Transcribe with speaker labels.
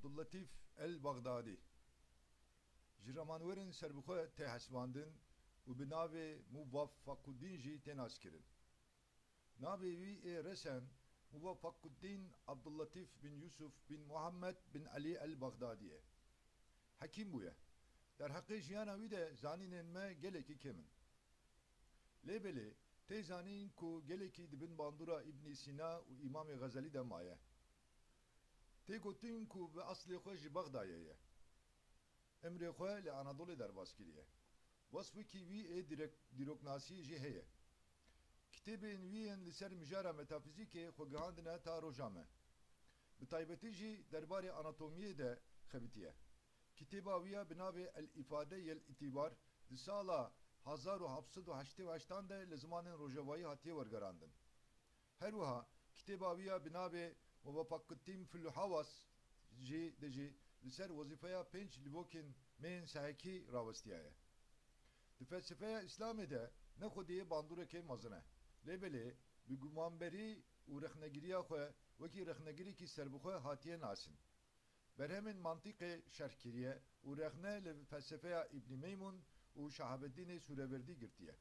Speaker 1: Abdüllatif el-Baghdadi Jiramanwerin serbixwe tê hesibandin û bi navê Muvaffaquddin jî tên naskirin. Navê wî ê resen Muvaffaquddin Abdüllatif bin Yusuf bin Muhammed bin Ali el-Baghdadi ye. Hekîm bûye. Der heqê jiyana wî de zanînên me gelekî kêm in. Lêbelê tê zanîn ku gelekî dibin bandora İbn Sîna û İmamê Gazelî de maye. Tê gotin ku bi eslê xwe ji Bexdayê ye. Emrê xwe li Anadolê derbas kiriye. Wasfekî wî ê dîroknasî jî heye. Kitêbên wî yên li ser mijara metafîzîkê xwe gihandine ta roja me. Bi taybetî jî derbarê anatomiyê de xebitiye. Kitêba wî ya bi navê El-İfade yel-İtibar di sala 1788 de li zimanên Rojavayî hatiye wergerandin. Her wiha kitêba wî ya bi navê Muvaffaquddin fil Hawas jî de jî li ser wezîfeya 5 livokên mêyên sehekî rawestiye ye. Di felsefeya İslamê de ne xwediyê bandûrekê mezin e. Lêbelê bi gumanberî û rexnegiriya xwe wekî rexnegirêkî serbixwe hatiye nasin. Berhemên mantîqê şerh kiriye û rexne li felsefeya İbn Meymun û Şahabeddînê Sûreverdî girtiye.